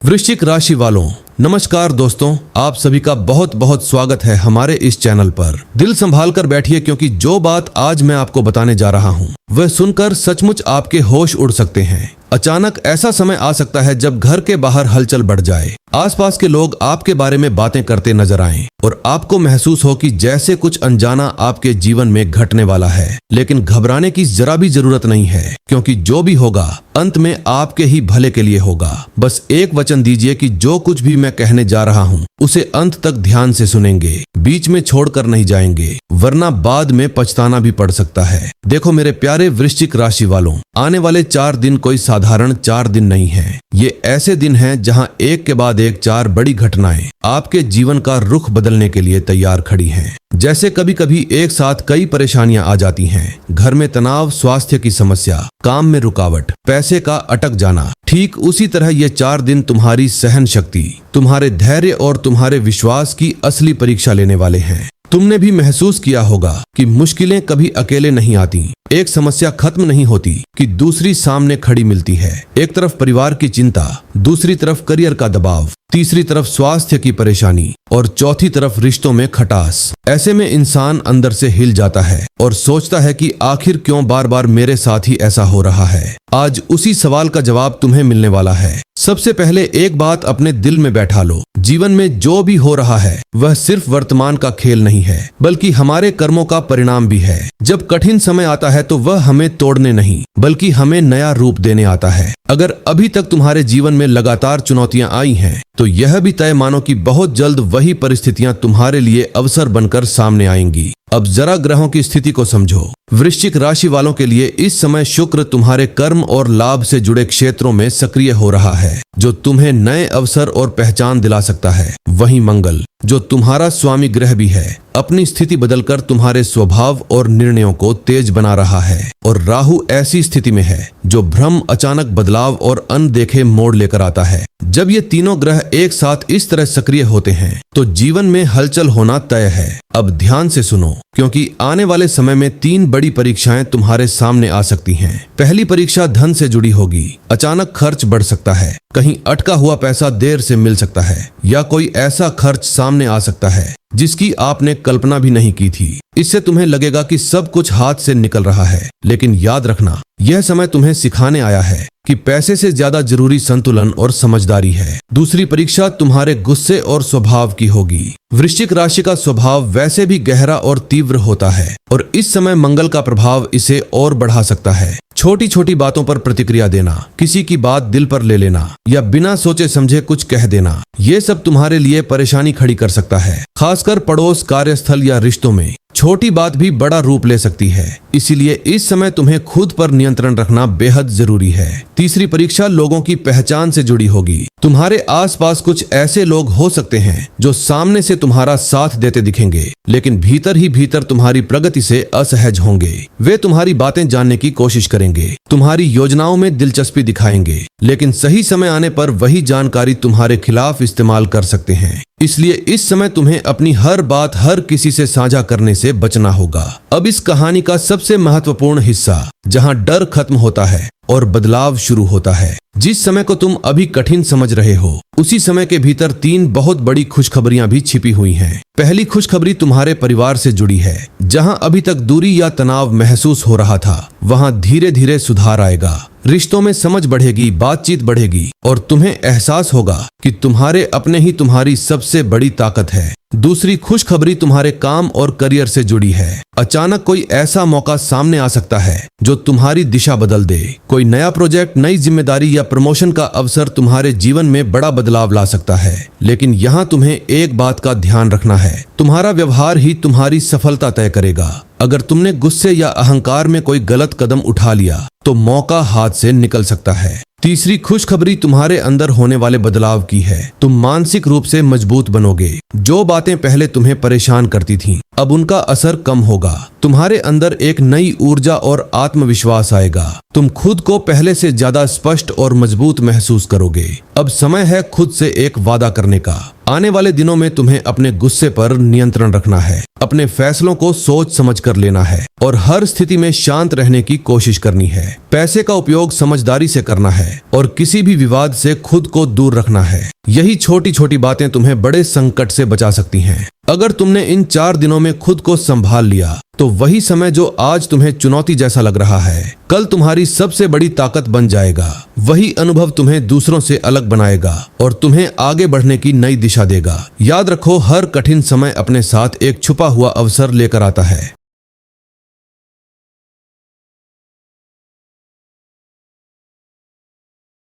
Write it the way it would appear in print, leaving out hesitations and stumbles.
वृश्चिक राशि वालों, नमस्कार दोस्तों, आप सभी का बहुत बहुत स्वागत है हमारे इस चैनल पर। दिल संभाल कर बैठिए क्योंकि जो बात आज मैं आपको बताने जा रहा हूँ वह सुनकर सचमुच आपके होश उड़ सकते हैं। अचानक ऐसा समय आ सकता है जब घर के बाहर हलचल बढ़ जाए, आसपास के लोग आपके बारे में बातें करते नजर आएं और आपको महसूस हो कि जैसे कुछ अनजाना आपके जीवन में घटने वाला है। लेकिन घबराने की जरा भी जरूरत नहीं है क्योंकि जो भी होगा अंत में आपके ही भले के लिए होगा। बस एक वचन दीजिए कि जो कुछ भी मैं कहने जा रहा हूँ उसे अंत तक ध्यान से सुनेंगे, बीच में छोड़कर नहीं जाएंगे, वरना बाद में पछताना भी पड़ सकता है। देखो मेरे प्यारे वृश्चिक राशि वालों, आने वाले 4 दिन कोई साधारण 4 दिन नहीं है। ये ऐसे दिन हैं जहां एक के बाद एक 4 बड़ी घटनाएं आपके जीवन का रुख बदलने के लिए तैयार खड़ी हैं। जैसे कभी कभी एक साथ कई परेशानियां आ जाती हैं, घर में तनाव, स्वास्थ्य की समस्या, काम में रुकावट, पैसे का अटक जाना, ठीक उसी तरह ये 4 दिन तुम्हारी सहन शक्ति, तुम्हारे धैर्य और तुम्हारे विश्वास की असली परीक्षा लेने वाले हैं। तुमने भी महसूस किया होगा कि मुश्किलें कभी अकेले नहीं आती। एक समस्या खत्म नहीं होती कि दूसरी सामने खड़ी मिलती है। एक तरफ परिवार की चिंता, दूसरी तरफ करियर का दबाव, तीसरी तरफ स्वास्थ्य की परेशानी और चौथी तरफ रिश्तों में खटास। ऐसे में इंसान अंदर से हिल जाता है और सोचता है कि आखिर क्यों बार बार मेरे साथ ही ऐसा हो रहा है। आज उसी सवाल का जवाब तुम्हें मिलने वाला है। सबसे पहले एक बात अपने दिल में बैठा लो, जीवन में जो भी हो रहा है वह सिर्फ वर्तमान का खेल नहीं है बल्कि हमारे कर्मों का परिणाम भी है। जब कठिन समय आता है तो वह हमें तोड़ने नहीं बल्कि हमें नया रूप देने आता है। अगर अभी तक तुम्हारे जीवन में लगातार चुनौतियां आई हैं तो यह भी तय मानो कि बहुत जल्द वही परिस्थितियां तुम्हारे लिए अवसर बनकर सामने आएंगी। अब जरा ग्रहों की स्थिति को समझो। वृश्चिक राशि वालों के लिए इस समय शुक्र तुम्हारे कर्म और लाभ से जुड़े क्षेत्रों में सक्रिय हो रहा है, जो तुम्हें नए अवसर और पहचान दिला सकता है। वहीं मंगल, जो तुम्हारा स्वामी ग्रह भी है, अपनी स्थिति बदलकर तुम्हारे स्वभाव और निर्णयों को तेज बना रहा है। और राहु ऐसी स्थिति में है जो भ्रम, अचानक बदलाव और अनदेखे मोड़ लेकर आता है। जब ये तीनों ग्रह एक साथ इस तरह सक्रिय होते हैं तो जीवन में हलचल होना तय है। अब ध्यान से सुनो क्योंकि आने वाले समय में 3 बड़ी परीक्षाएं तुम्हारे सामने आ सकती हैं। पहली परीक्षा धन से जुड़ी होगी। अचानक खर्च बढ़ सकता है, कहीं अटका हुआ पैसा देर से मिल सकता है या कोई ऐसा खर्च सामने आ सकता है जिसकी आपने कल्पना भी नहीं की थी। इससे तुम्हें लगेगा कि सब कुछ हाथ से निकल रहा है, लेकिन याद रखना यह समय तुम्हें सिखाने आया है कि पैसे से ज्यादा जरूरी संतुलन और समझदारी है। दूसरी परीक्षा तुम्हारे गुस्से और स्वभाव की होगी। वृश्चिक राशि का स्वभाव वैसे भी गहरा और तीव्र होता है और इस समय मंगल का प्रभाव इसे और बढ़ा सकता है। छोटी छोटी बातों पर प्रतिक्रिया देना, किसी की बात दिल पर ले लेना या बिना सोचे समझे कुछ कह देना, ये सब तुम्हारे लिए परेशानी खड़ी कर सकता है। खासकर पड़ोस, कार्यस्थल या रिश्तों में छोटी बात भी बड़ा रूप ले सकती है। इसीलिए इस समय तुम्हें खुद पर नियंत्रण रखना बेहद जरूरी है। तीसरी परीक्षा लोगों की पहचान से जुड़ी होगी। तुम्हारे आसपास कुछ ऐसे लोग हो सकते हैं जो सामने से तुम्हारा साथ देते दिखेंगे, लेकिन भीतर ही भीतर तुम्हारी प्रगति से असहज होंगे। वे तुम्हारी बातें जानने की कोशिश करेंगे, तुम्हारी योजनाओं में दिलचस्पी दिखाएंगे, लेकिन सही समय आने पर वही जानकारी तुम्हारे खिलाफ इस्तेमाल कर सकते हैं। इसलिए इस समय तुम्हें अपनी हर बात हर किसी से साझा करने से बचना होगा। अब इस कहानी का सबसे महत्वपूर्ण हिस्सा, जहां डर खत्म होता है और बदलाव शुरू होता है। जिस समय को तुम अभी कठिन समझ रहे हो उसी समय के भीतर 3 बहुत बड़ी खुशखबरियां भी छिपी हुई हैं। पहली खुशखबरी तुम्हारे परिवार से जुड़ी है। जहां अभी तक दूरी या तनाव महसूस हो रहा था वहां धीरे धीरे सुधार आएगा। रिश्तों में समझ बढ़ेगी, बातचीत बढ़ेगी और तुम्हें एहसास होगा कि तुम्हारे अपने ही तुम्हारी सबसे बड़ी ताकत है। दूसरी खुशखबरी तुम्हारे काम और करियर से जुड़ी है। अचानक कोई ऐसा मौका सामने आ सकता है जो तुम्हारी दिशा बदल दे। कोई नया प्रोजेक्ट, नई जिम्मेदारी या प्रमोशन का अवसर तुम्हारे जीवन में बड़ा बदलाव ला सकता है। लेकिन यहाँ तुम्हें एक बात का ध्यान रखना है, तुम्हारा व्यवहार ही तुम्हारी सफलता तय करेगा। अगर तुमने गुस्से या अहंकार में कोई गलत कदम उठा लिया तो मौका हाथ से निकल सकता है। तीसरी खुशखबरी तुम्हारे अंदर होने वाले बदलाव की है। तुम मानसिक रूप से मजबूत बनोगे। जो बातें पहले तुम्हें परेशान करती थीं, अब उनका असर कम होगा। तुम्हारे अंदर एक नई ऊर्जा और आत्मविश्वास आएगा। तुम खुद को पहले से ज्यादा स्पष्ट और मजबूत महसूस करोगे। अब समय है खुद से एक वादा करने का। आने वाले दिनों में तुम्हें अपने गुस्से पर नियंत्रण रखना है, अपने फैसलों को सोच समझ कर लेना है और हर स्थिति में शांत रहने की कोशिश करनी है। पैसे का उपयोग समझदारी से करना है और किसी भी विवाद से खुद को दूर रखना है। यही छोटी छोटी बातें तुम्हें बड़े संकट से बचा सकती हैं। अगर तुमने इन 4 दिनों में खुद को संभाल लिया तो वही समय जो आज तुम्हें चुनौती जैसा लग रहा है, कल तुम्हारी सबसे बड़ी ताकत बन जाएगा। वही अनुभव तुम्हें दूसरों से अलग बनाएगा और तुम्हें आगे बढ़ने की नई दिशा देगा। याद रखो, हर कठिन समय अपने साथ एक छुपा हुआ अवसर लेकर आता है।